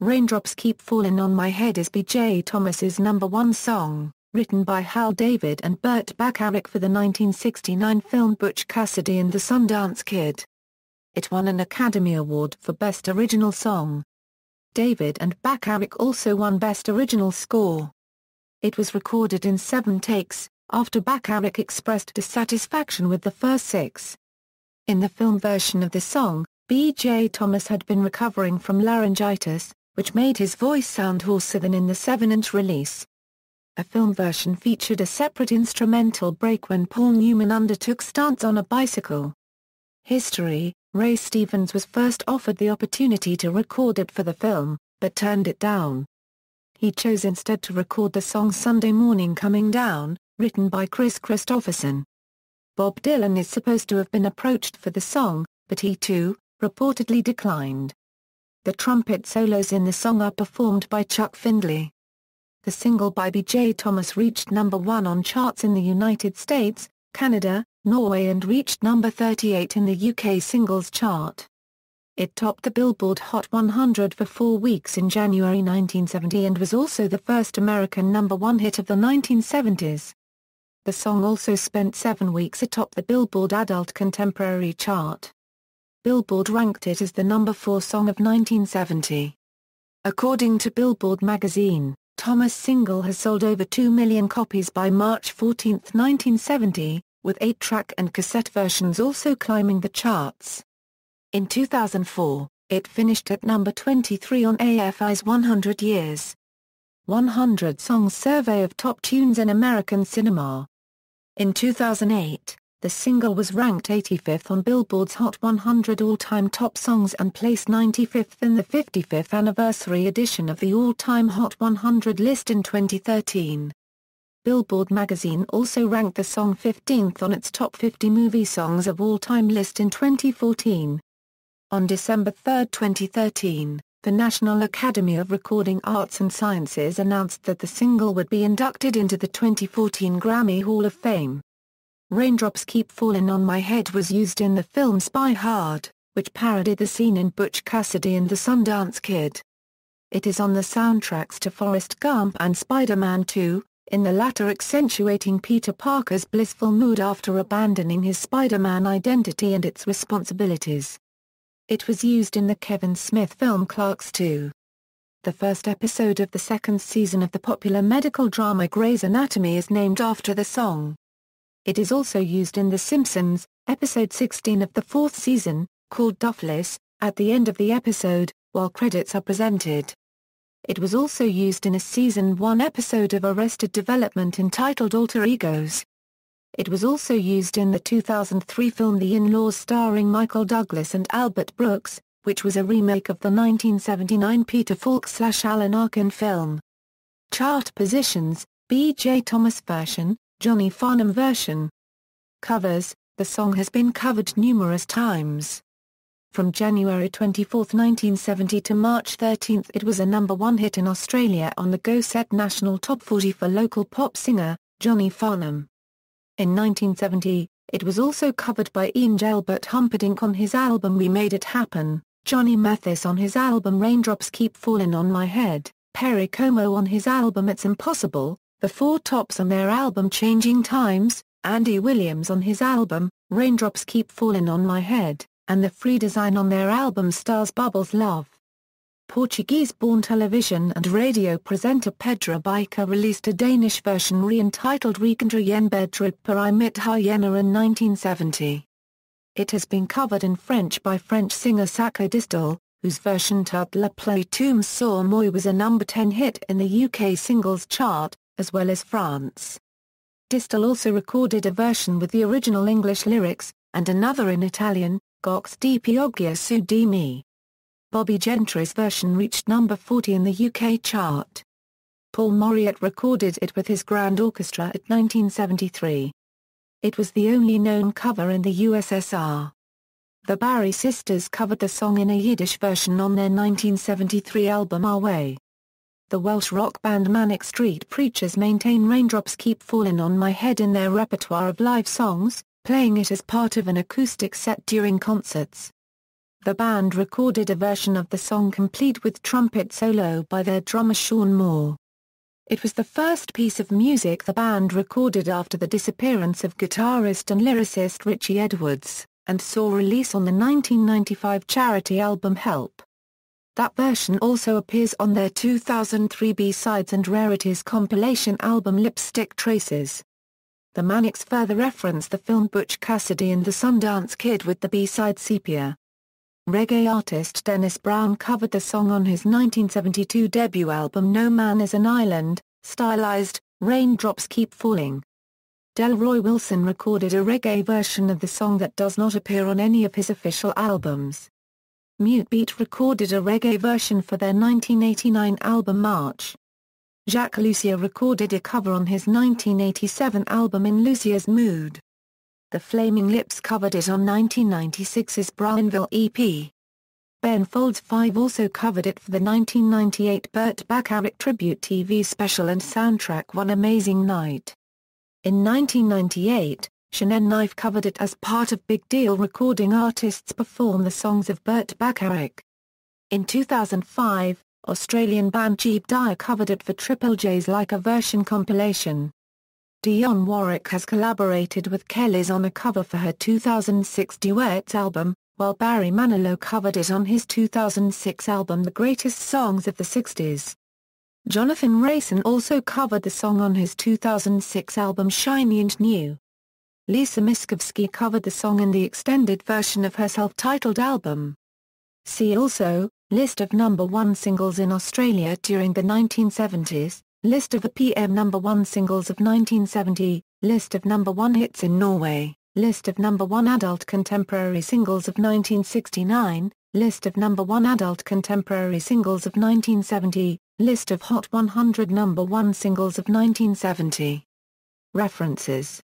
Raindrops Keep Fallin' on My Head is B.J. Thomas's #1 song, written by Hal David and Burt Bacharach for the 1969 film Butch Cassidy and the Sundance Kid. It won an Academy Award for Best Original Song. David and Bacharach also won Best Original Score. It was recorded in 7 takes, after Bacharach expressed dissatisfaction with the first 6. In the film version of the song, B.J. Thomas had been recovering from laryngitis, which made his voice sound hoarser than in the 7-inch release. A film version featured a separate instrumental break when Paul Newman undertook stunts on a bicycle. History: Ray Stevens was first offered the opportunity to record it for the film, but turned it down. He chose instead to record the song Sunday Morning Coming Down, written by Chris Christopherson. Bob Dylan is supposed to have been approached for the song, but he too, reportedly declined. The trumpet solos in the song are performed by Chuck Findlay. The single by B.J. Thomas reached #1 on charts in the United States, Canada, Norway and reached number 38 in the UK singles chart. It topped the Billboard Hot 100 for 4 weeks in January 1970 and was also the first American #1 hit of the 1970s. The song also spent 7 weeks atop the Billboard Adult Contemporary chart. Billboard ranked it as the #4 song of 1970. According to Billboard magazine, Thomas' single has sold over 2 million copies by March 14, 1970, with 8-track and cassette versions also climbing the charts. In 2004, it finished at number 23 on AFI's 100 Years 100 Songs survey of top tunes in American cinema. In 2008, the single was ranked 85th on Billboard's Hot 100 All-Time Top Songs and placed 95th in the 55th anniversary edition of the All-Time Hot 100 list in 2013. Billboard magazine also ranked the song 15th on its Top 50 Movie Songs of All Time list in 2014. On December 3, 2013, the National Academy of Recording Arts and Sciences announced that the single would be inducted into the 2014 Grammy Hall of Fame. Raindrops Keep Fallin' on My Head was used in the film Spy Hard, which parodied the scene in Butch Cassidy and the Sundance Kid. It is on the soundtracks to Forrest Gump and Spider-Man 2, in the latter accentuating Peter Parker's blissful mood after abandoning his Spider-Man identity and its responsibilities. It was used in the Kevin Smith film Clerks 2. The first episode of the 2nd season of the popular medical drama Grey's Anatomy is named after the song. It is also used in The Simpsons, episode 16 of the 4th season, called Duffless, at the end of the episode, while credits are presented. It was also used in a season 1 episode of Arrested Development entitled Alter Egos. It was also used in the 2003 film The In-Laws starring Michael Douglas and Albert Brooks, which was a remake of the 1979 Peter Falk/Alan Arkin film. Chart positions: B.J. Thomas version, Johnny Farnham version. Covers: the song has been covered numerous times. From January 24, 1970 to March 13 it was a #1 hit in Australia on the Go Set National Top 40 for local pop singer, Johnny Farnham. In 1970, it was also covered by Ian Gilbert Humperdinck on his album We Made It Happen, Johnny Mathis on his album Raindrops Keep Fallin' on My Head, Perry Como on his album It's Impossible, The Four Tops on their album Changing Times, Andy Williams on his album, Raindrops Keep Fallin' on My Head, and The Free Design on their album Stars Bubbles Love. Portuguese-born television and radio presenter Pedro Bica released a Danish version re-entitled Recontra Yen Bedrup per I Mit Hyena in 1970. It has been covered in French by French singer Saka Distel, whose version dubbed La Pluie Tombe sur Moi was a #10 hit in the UK singles chart, as well as France. Distel also recorded a version with the original English lyrics, and another in Italian, Gox di Pioggia su di me. Bobby Gentry's version reached number 40 in the UK chart. Paul Moriarty recorded it with his grand orchestra at 1973. It was the only known cover in the USSR. The Barry Sisters covered the song in a Yiddish version on their 1973 album Our Way. The Welsh rock band Manic Street Preachers maintain Raindrops Keep Fallin' on My Head in their repertoire of live songs, playing it as part of an acoustic set during concerts. The band recorded a version of the song complete with trumpet solo by their drummer Sean Moore. It was the first piece of music the band recorded after the disappearance of guitarist and lyricist Richie Edwards, and saw release on the 1995 charity album Help. That version also appears on their 2003 B-Sides and Rarities compilation album Lipstick Traces. The Manics further reference the film Butch Cassidy and the Sundance Kid with the B-side Sepia. Reggae artist Dennis Brown covered the song on his 1972 debut album No Man is an Island, stylized, Raindrops Keep Falling. Delroy Wilson recorded a reggae version of the song that does not appear on any of his official albums. Mute Beat recorded a reggae version for their 1989 album March. Jacques Lussier recorded a cover on his 1987 album In Lucier's Mood. The Flaming Lips covered it on 1996's Brownville EP. Ben Folds 5 also covered it for the 1998 Burt Bacharach tribute TV special and soundtrack One Amazing Night. In 1998, Shannon Knife covered it as part of Big Deal Recording Artists Perform the Songs of Burt Bacharach. In 2005, Australian band Jeep Dyer covered it for Triple J's Like a Version compilation. Dionne Warwick has collaborated with Kellys on a cover for her 2006 Duets album, while Barry Manilow covered it on his 2006 album The Greatest Songs of the 60s. Jonathan Rayson also covered the song on his 2006 album Shiny and New. Lisa Miskovsky covered the song in the extended version of her self-titled album. See also, List of number 1 singles in Australia during the 1970s, List of the PM number 1 singles of 1970, List of number 1 hits in Norway, List of number 1 adult contemporary singles of 1969, List of number 1 adult contemporary singles of 1970, List of Hot 100 number 1 singles of 1970. References